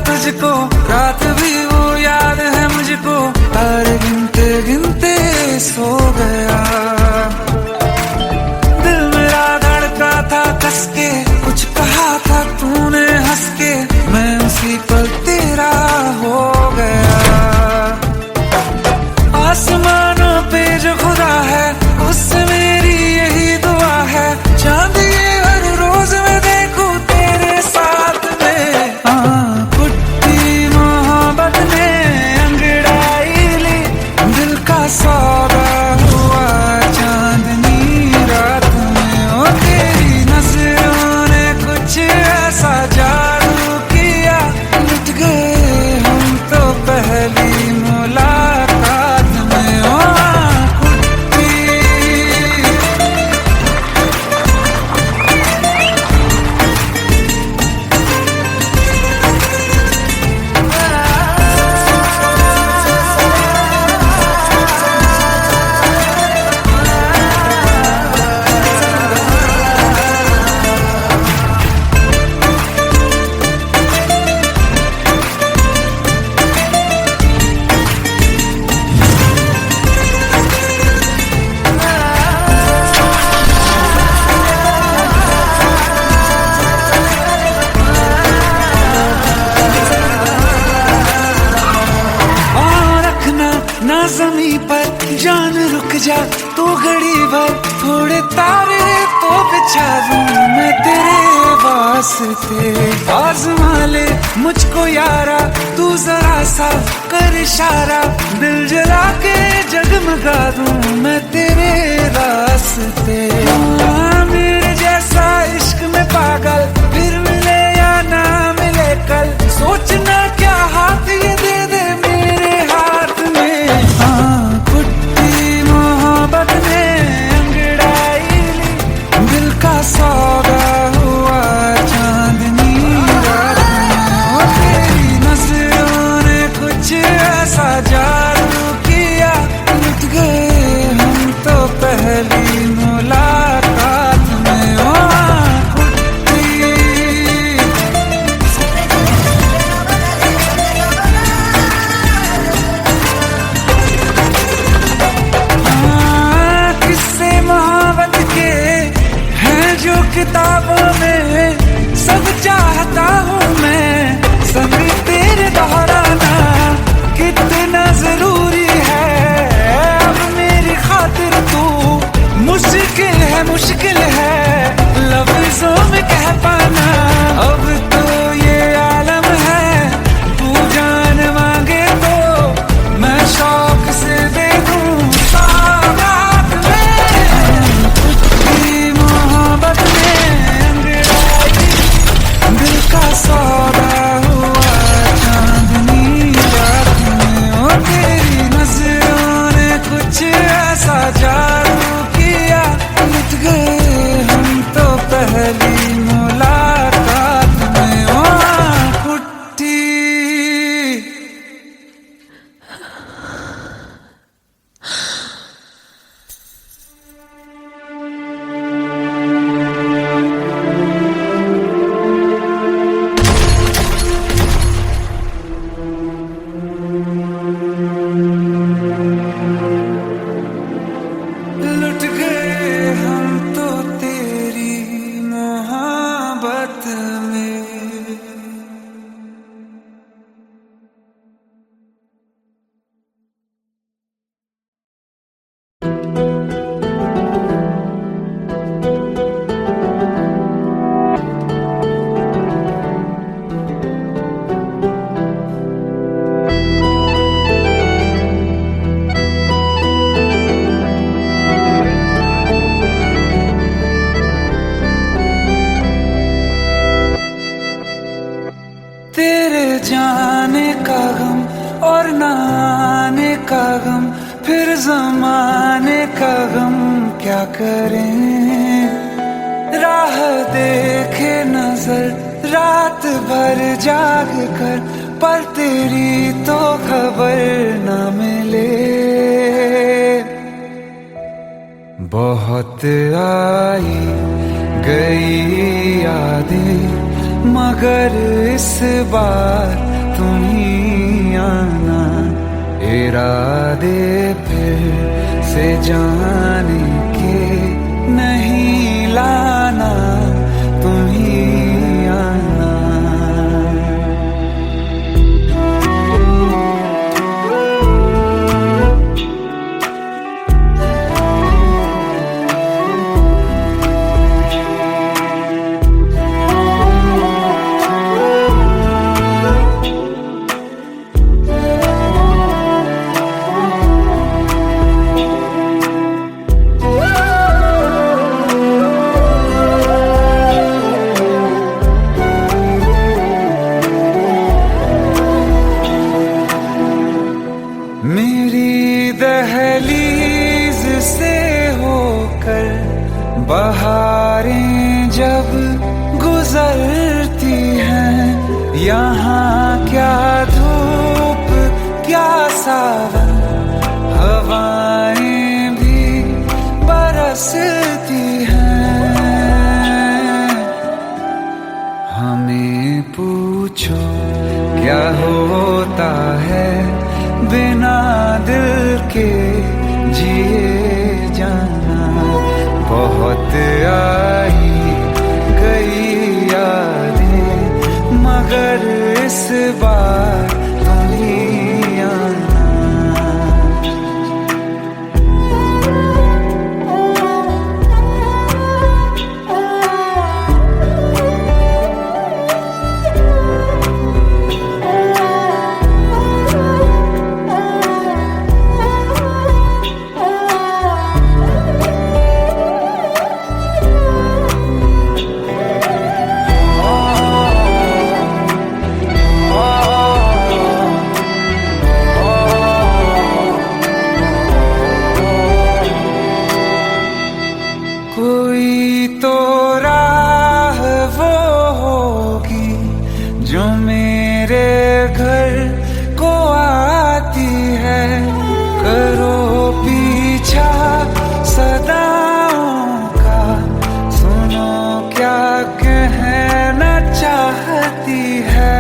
तुझको रात भी वो याद है मुझको, तारे गिनते गिनते सो गया। दिल मेरा धड़का था कस के, कुछ कहा था तूने हंस के, मैं उसी पल तेरा हो गया। आसमानों पे जो खुदा है उससे मेरी यही दुआ है, चांद ये हर रोज मैं देखूं तेरे साथ में। सौदा हुआ चांदनी रात में, ओ तेरी नजरों ने कुछ ऐसा जादू किया, लुट गए हम तो पहली मुलाकात में। ओ ज़मीं पर जान रुक जा तू घड़ी भर, थोड़े तारे तो बिछा दूं मैं तेरे वास्ते। आज़मा ले मुझको यारा तू जरा सा कर इशारा, दिल जला के जगमगा दूं मैं तेरे रास्ते। मेरे जैसा इश्क में पागल फिर मिले या ना मिले कल, सोचना क्या हाथ ये दे दे मेरे हाथ में। कुट्टी मोहब्बत ने अंगड़ाई ली, दिल का सौदा हुआ चांदनी रात में। ओ तेरी नजरों ने कुछ ऐसा जादू किया, लुट गए हम तो पहली मुलाकात में। ओ कुट्टी में। तेरे जाने का गम और न आने का गम, फिर जमाने का गम क्या करें। राह देखे नजर रात भर जाग कर, पर तेरी तो खबर न मिले। बहुत आई गई यादें, मगर इस बार तुम ही आना। इरादे फिर से जाने के नहीं लाना, तुम ही आना। मेरी दहलीज से होकर बहारें जब गुजरती हैं, यहाँ क्या धूप क्या सावन, हवाएं भी बरसती हैं। हमें पूछो क्या होता है बिना दिल के जिए जाना। बहुत आई गई यादें, मगर इस बार तुम ही आना। कोई तो राह वो होगी जो मेरे घर को आती है। करो पीछा सदाओं का, सुनो क्या कहना चाहती है।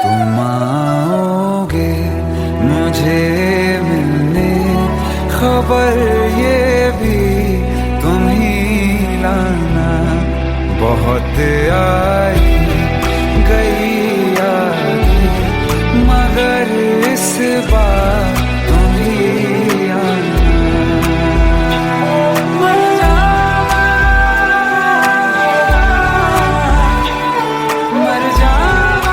तुम आओगे मुझे मिलने, खबर ये भी तुम ही लाना। बहुत आई गई यादें, मगर इस बार तुम ही आना। मर जावा, मर जावा।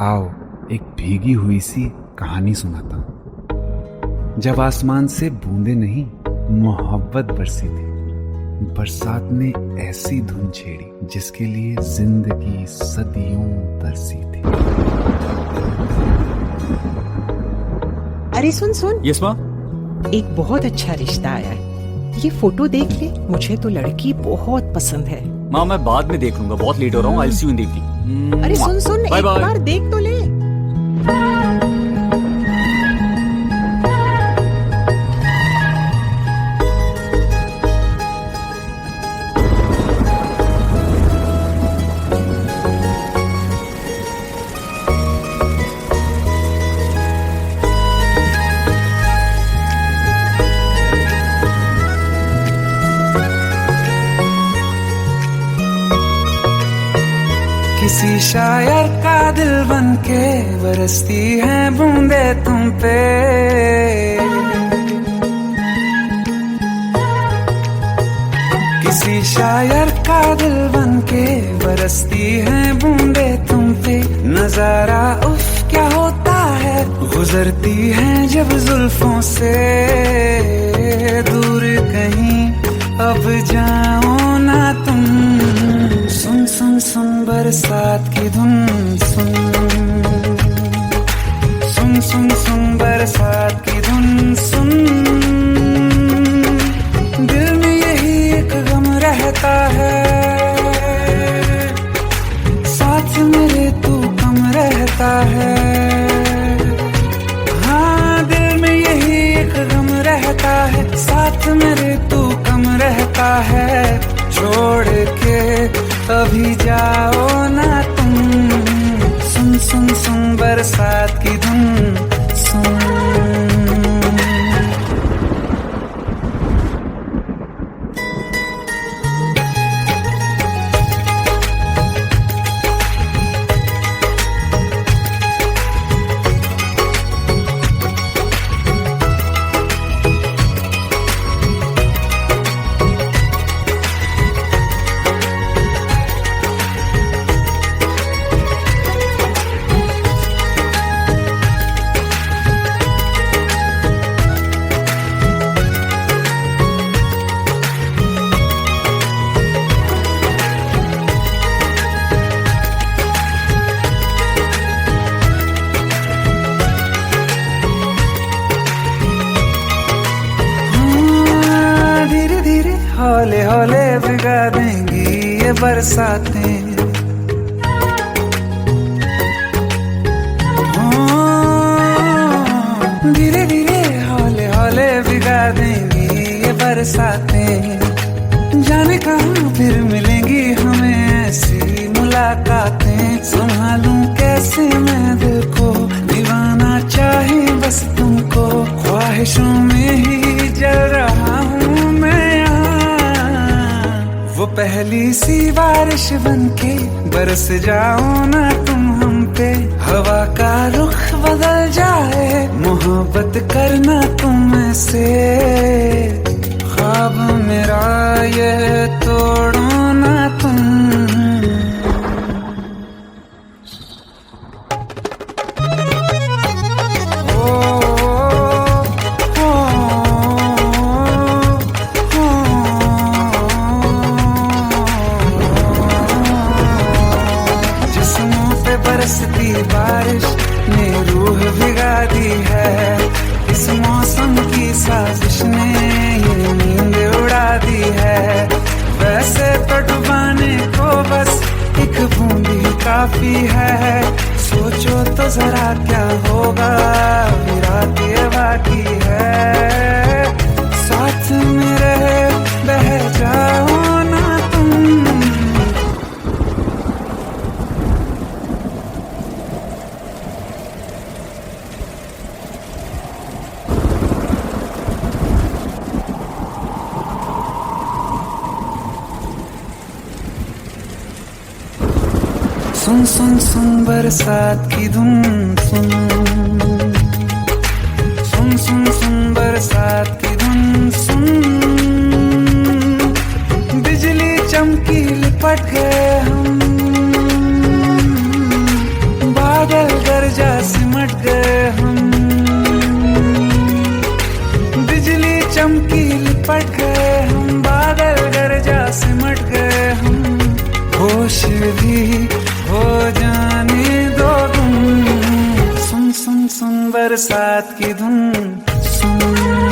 आओ एक भीगी हुई सी कहानी सुनाता हूं। जब आसमान से बूंदे नहीं मोहब्बत बरसी थी, बरसात ने ऐसी धुन छेड़ी जिसके लिए जिंदगी सदियों तरसी थी। अरे सुन सुन, यस माँ। एक बहुत अच्छा रिश्ता आया है। ये फोटो देख ले, मुझे तो लड़की बहुत पसंद है। माँ मैं बाद में देख लूंगा, बहुत लेट हो रहा हूँ। आई सी यू इन द इवनिंग। अरे सुन सुन, Bye एक bye. बार देख तो ले। किसी शायर का दिल बन के बरसती है बूंदे तुम पे, किसी शायर का दिल बन के बरसती है बूंदे तुम पे। नजारा उफ क्या होता है, गुजरती है जब जुल्फों से। दूर कहीं अब जाओ ना तुम, सुन सुन सुन बरसात की धुन, सुन सुन सुन सुन बरसात की धुन, सुन। दिल में यही एक गम रहता है, साथ मेरे तू कम रहता है। हाँ दिल में यही एक गम रहता है, साथ मेरे तू कम रहता है। छोड़ के अभी जाओ ना तुम, सुन सुन सुन बरसात की धुन, सुन। हौले हौले भिगा देंगी ये बरसातें, धीरे धीरे हौले हौले भिगा देंगी ये बरसातें। जाने कहाँ फिर मिलेंगी हमें ऐसी मुलाकातें। संभालूं कैसे मैं दिल को, दीवाना चाहे बस तुमको। ख्वाहिशों में ही जल रहा हूँ मैं यहाँ, वो पहली सी बारिश बनके बरस जाओ ना तुम हम पे। हवा का रुख बदल जाए, मोहब्बत करना तुम ऐसे। ख्वाब मेरा ये तोड़ो ना तुम, बरसती बारिश ने रूह भिगा दी है। इस मौसम की साजिश ने ये नींद उड़ा दी है। वैसे तो डुबाने को बस एक बूंद ही काफी है। सोचो तो जरा क्या होगा, रात ये बाकी है। साथ मेरे बह जाओ ना तुम, सुन सुन सुन बरसात की धुन, सुन सुन सुन सुन बरसात की धुन, सुन। बिजली चमकी लिपट गए हम, बादल गरजा सिमट गए हम। बिजली चमकी लिपट गए हम, बादल गरजा सिमट गए हम। होश भी हो जाने दो तुम, सुन सुन सुन बरसात की धुन, सुन।